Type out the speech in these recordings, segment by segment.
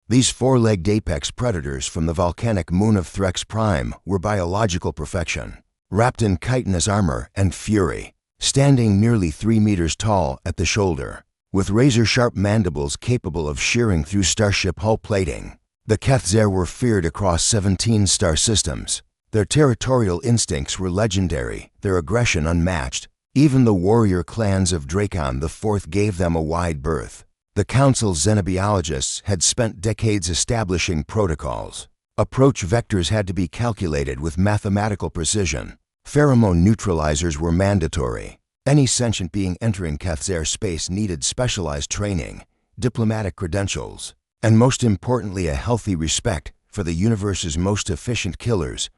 These four-legged apex predators from the volcanic moon of Threx Prime were biological perfection, wrapped in chitinous armor and fury, standing nearly 3 meters tall at the shoulder, with razor-sharp mandibles capable of shearing through starship hull plating. The Kethzer were feared across 17 star systems. Their territorial instincts were legendary, their aggression unmatched. Even the warrior clans of Dracon IV gave them a wide berth. The Council's xenobiologists had spent decades establishing protocols. Approach vectors had to be calculated with mathematical precision. Pheromone neutralizers were mandatory. Any sentient being entering Kethzer space needed specialized training, diplomatic credentials, and most importantly a healthy respect for the universe's most efficient killers.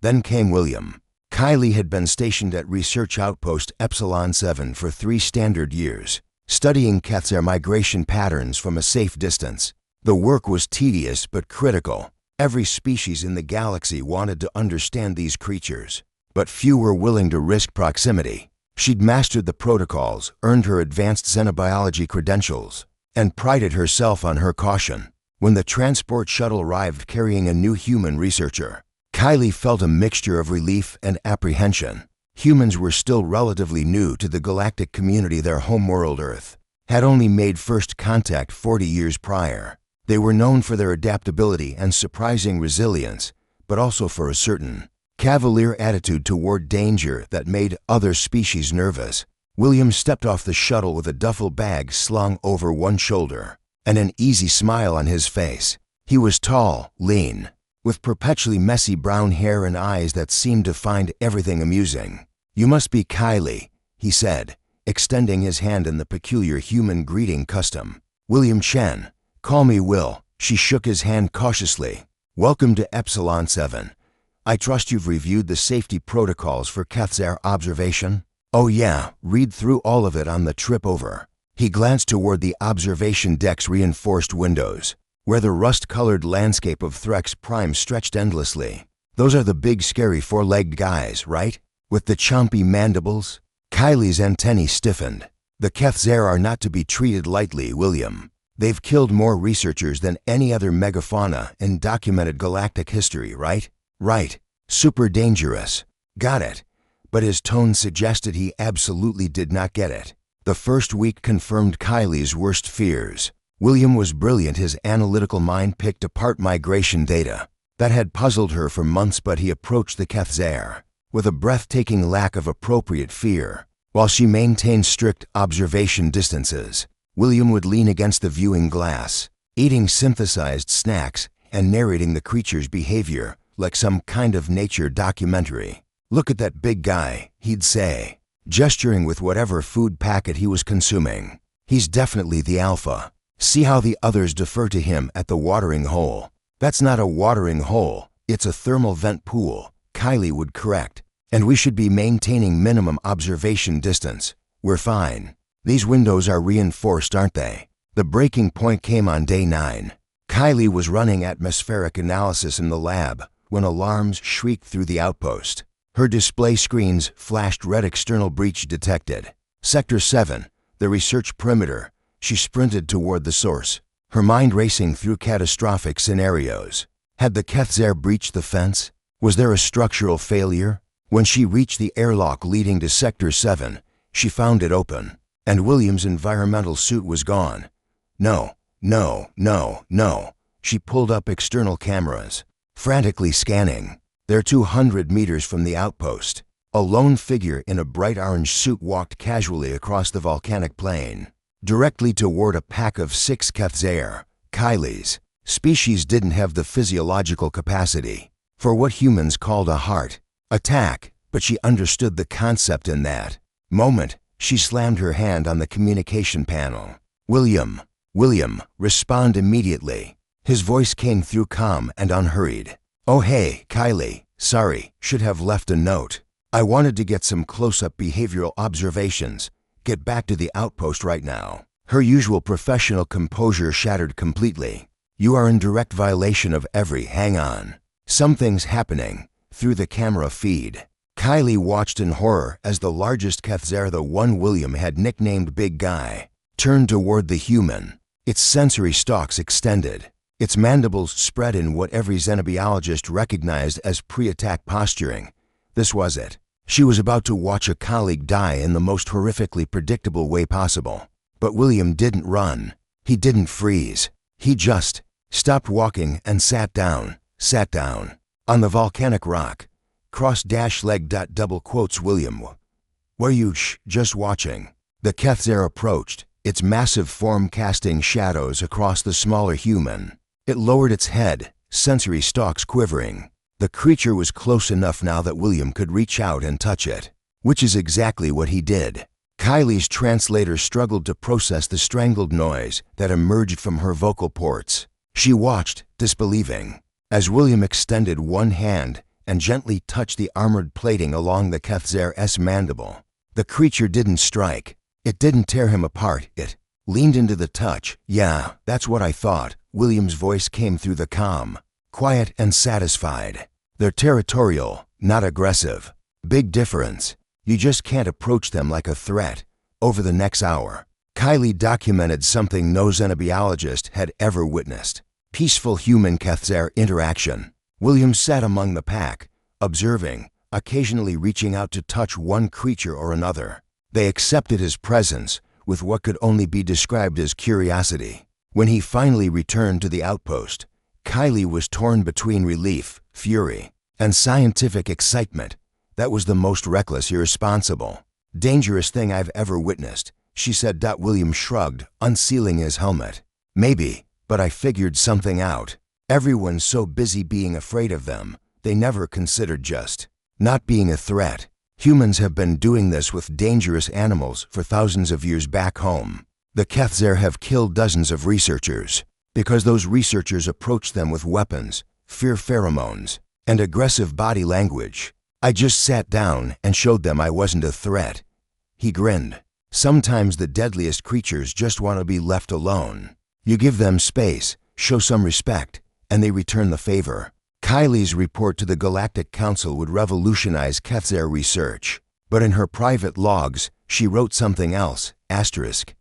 Then came William. Kylie had been stationed at Research Outpost Epsilon 7 for 3 standard years, studying Kethzer migration patterns from a safe distance. The work was tedious but critical. Every species in the galaxy wanted to understand these creatures, but few were willing to risk proximity. She'd mastered the protocols, earned her advanced xenobiology credentials, and prided herself on her caution. When the transport shuttle arrived carrying a new human researcher, Kylie felt a mixture of relief and apprehension. Humans were still relatively new to the galactic community. Their homeworld Earth had only made first contact 40 years prior. They were known for their adaptability and surprising resilience, but also for a certain cavalier attitude toward danger that made other species nervous. William stepped off the shuttle with a duffel bag slung over one shoulder and an easy smile on his face. He was tall, lean, with perpetually messy brown hair and eyes that seemed to find everything amusing. "You must be Kylie," he said, extending his hand in the peculiar human greeting custom. "William Chen. Call me Will." She shook his hand cautiously. "Welcome to Epsilon 7. I trust you've reviewed the safety protocols for Kethzer observation?" "Oh yeah, read through all of it on the trip over." He glanced toward the observation deck's reinforced windows, where the rust-colored landscape of Threx Prime stretched endlessly. "Those are the big scary four-legged guys, right? With the chompy mandibles?" Kylie's antennae stiffened. "The Kethzer are not to be treated lightly, William. They've killed more researchers than any other megafauna in documented galactic history, right?" "Right. Super dangerous." "Got it." But his tone suggested he absolutely did not get it. The first week confirmed Kylie's worst fears. William was brilliant. His analytical mind picked apart migration data that had puzzled her for months, but he approached the Kethzer with a breathtaking lack of appropriate fear. While she maintained strict observation distances, William would lean against the viewing glass, eating synthesized snacks and narrating the creature's behavior like some kind of nature documentary. "Look at that big guy," he'd say, gesturing with whatever food packet he was consuming. "He's definitely the alpha. See how the others defer to him at the watering hole." "That's not a watering hole, it's a thermal vent pool," Kylie would correct. "And we should be maintaining minimum observation distance." "We're fine. These windows are reinforced, aren't they?" The breaking point came on day 9. Kylie was running atmospheric analysis in the lab when alarms shrieked through the outpost. Her display screens flashed red. "External breach detected. Sector 7, the research perimeter." She sprinted toward the source, her mind racing through catastrophic scenarios. Had the Kethzer breached the fence? Was there a structural failure? When she reached the airlock leading to Sector 7, she found it open, and William's environmental suit was gone. No. She pulled up external cameras, frantically scanning. They're 200 meters from the outpost. A lone figure in a bright orange suit walked casually across the volcanic plain, directly toward a pack of 6 Kethzer. Kylie's species didn't have the physiological capacity for what humans called a heart attack, but she understood the concept in that moment. She slammed her hand on the communication panel. William, respond immediately." His voice came through calm and unhurried. "Oh hey, Kylie, sorry, should have left a note. I wanted to get some close-up behavioral observations. Get back to the outpost right now." Her usual professional composure shattered completely. "You are in direct violation of every—" "Hang on. Something's happening." Through the camera feed, Kylie watched in horror as the largest Kethzer, the one William had nicknamed Big Guy, turned toward the human. Its sensory stalks extended, Its mandibles spread in what every xenobiologist recognized as pre-attack posturing. This was it. She was about to watch a colleague die in the most horrifically predictable way possible. But William didn't run. He didn't freeze. He just stopped walking and sat down. On the volcanic rock. Cross-leg. Double quotes William. Were you just watching? The Kethzer approached, its massive form casting shadows across the smaller human. It lowered its head, sensory stalks quivering. The creature was close enough now that William could reach out and touch it, which is exactly what he did. Kylie's translator struggled to process the strangled noise that emerged from her vocal ports. She watched, disbelieving, as William extended one hand and gently touched the armored plating along the Kethzer's mandible. The creature didn't strike. It didn't tear him apart. It leaned into the touch. Yeah, that's what I thought. William's voice came through the comm, quiet and satisfied. They're territorial, not aggressive. Big difference. You just can't approach them like a threat. Over the next hour, Kylie documented something no xenobiologist had ever witnessed. Peaceful human-Kethzer interaction. William sat among the pack, observing, occasionally reaching out to touch one creature or another. They accepted his presence with what could only be described as curiosity. When he finally returned to the outpost, Kylie was torn between relief, fury, and scientific excitement. That was the most reckless, irresponsible, dangerous thing I've ever witnessed, she said. William shrugged, unsealing his helmet. Maybe, but I figured something out. Everyone's so busy being afraid of them, they never considered just not being a threat. Humans have been doing this with dangerous animals for thousands of years back home. The Kethzer have killed dozens of researchers because those researchers approached them with weapons, fear pheromones, and aggressive body language. I just sat down and showed them I wasn't a threat. He grinned. Sometimes the deadliest creatures just want to be left alone. You give them space, show some respect, and they return the favor. Kylie's report to the Galactic Council would revolutionize Kethzer research. But in her private logs, she wrote something else, asterisk.